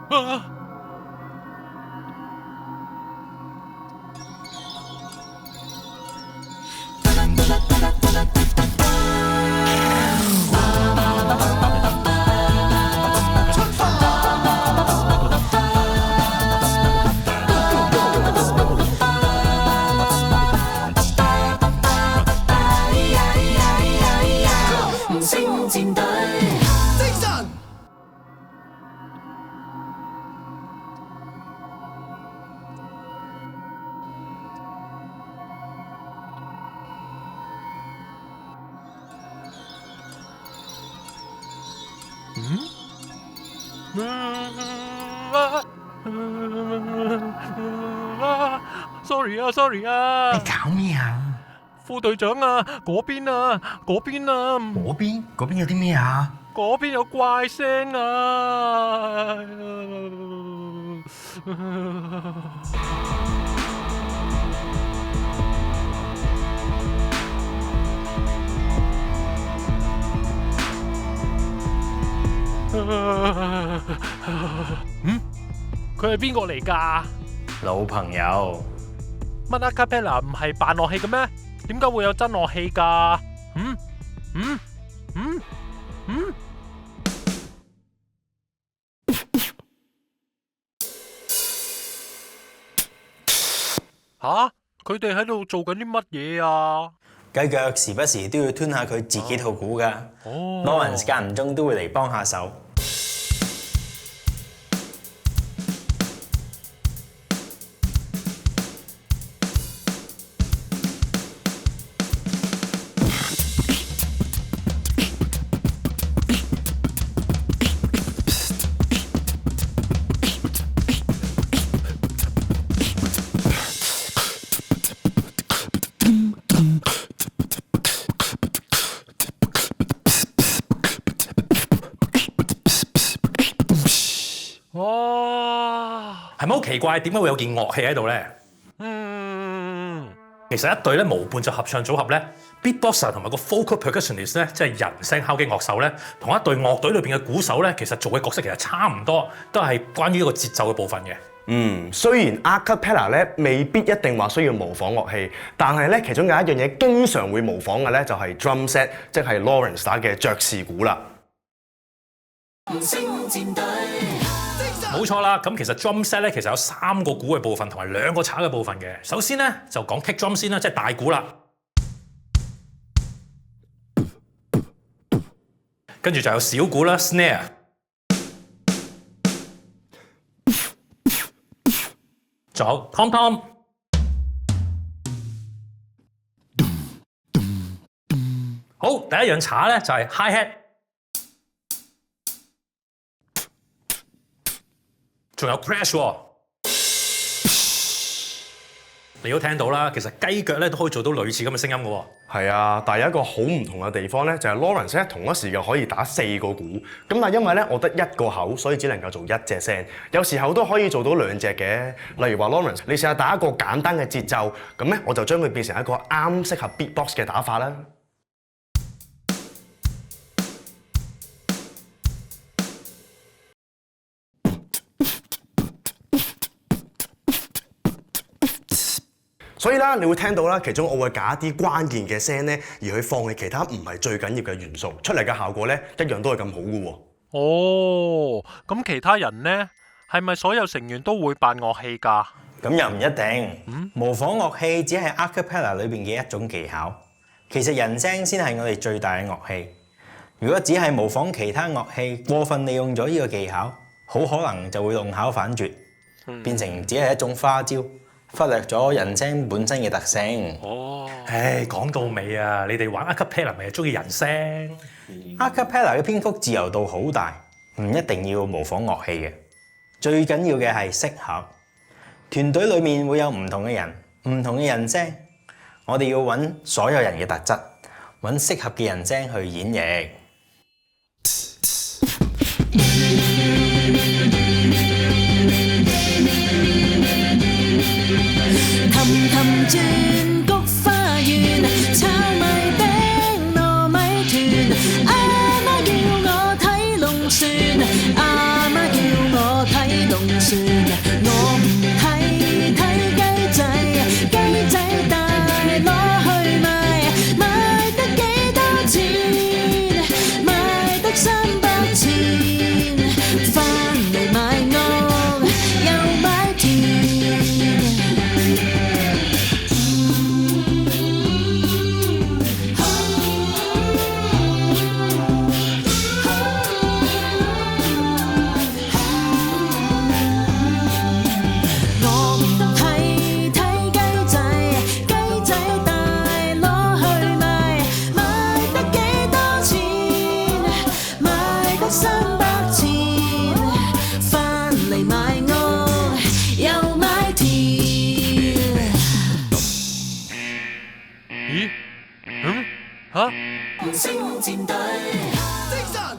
啊！星戰隊，精神。sorry 啊，sorry 啊！你搞咩啊？副隊長啊，嗰邊啊，嗰邊啊，嗰邊有啲咩啊？嗰邊有怪聲啊！佢係邊個嚟㗎？老朋友，乜阿卡貝拉唔係扮樂器嘅咩？點解會有真樂器㗎？吓？佢哋喺度做緊啲乜嘢啊？雞腳時不時都要吞下佢自己套鼓㗎。Lawrence 間唔中都會嚟幫下手。哇！係咪好奇怪？點解會有件樂器喺度咧？其實一隊咧無伴奏合唱組合咧 ，beatboxer 同埋個 vocal percussionist 咧，即係人聲敲擊樂手咧，同一隊樂隊裏邊嘅鼓手咧，其實做嘅角色其實差唔多，都係關於一個節奏嘅部分嘅。雖然 a cappella 咧未必一定話需要模仿樂器，但係咧其中有一樣嘢經常會模仿嘅咧就係 drum set， 即係 Lawrence 打嘅爵士鼓啦。星戰隊，冇錯啦，咁其實 drum set 咧其實有3個鼓嘅部分同埋2個鑲嘅部分嘅。首先咧就講 kick drum 先啦，即係大鼓啦。跟住就有小鼓啦 ，snare。仲有 tom tom。好，第一樣鑲咧就係 hi hat。仲有 crash 喎，你都聽到啦。其實雞腳咧都可以做到類似咁嘅聲音嘅喎。係啊，但係有一個好唔同嘅地方咧，就係 Lawrence 咧同一時間可以打4個鼓。咁但係因為咧我得1個口，所以只能夠做1隻聲。有時候都可以做到2隻嘅。例如話 Lawrence，你試下打一個簡單嘅節奏，咁咧我就將佢變成一個啱適合 beatbox 嘅打法啦。所以啦，你會聽到啦，其中我會揀一啲關鍵嘅聲咧，而去放棄其他唔係最緊要嘅元素，出嚟嘅效果咧一樣都係咁好嘅喎。哦，咁其他人呢？係咪所有成員都會扮樂器㗎？咁又唔一定。模仿樂器只係 a cappella 裏邊嘅一種技巧，其實人聲先係我哋最大嘅樂器。如果只係模仿其他樂器，過分利用咗呢個技巧，好可能就會弄巧反拙，變成只係一種花招。忽略咗人聲本身嘅特性。唉，講到尾啊，你哋玩 a cappella 咪係中意人聲？a cappella 嘅編曲自由度好大，唔一定要模仿樂器嘅。最緊要嘅係適合。團隊裡面會有唔同嘅人，唔同嘅人聲，我哋要揾所有人嘅特質，揾適合嘅人聲去演繹。氹氹轉菊花園，炒米餅糯米團。阿媽叫我睇龍船，阿媽叫我睇星戰隊。精神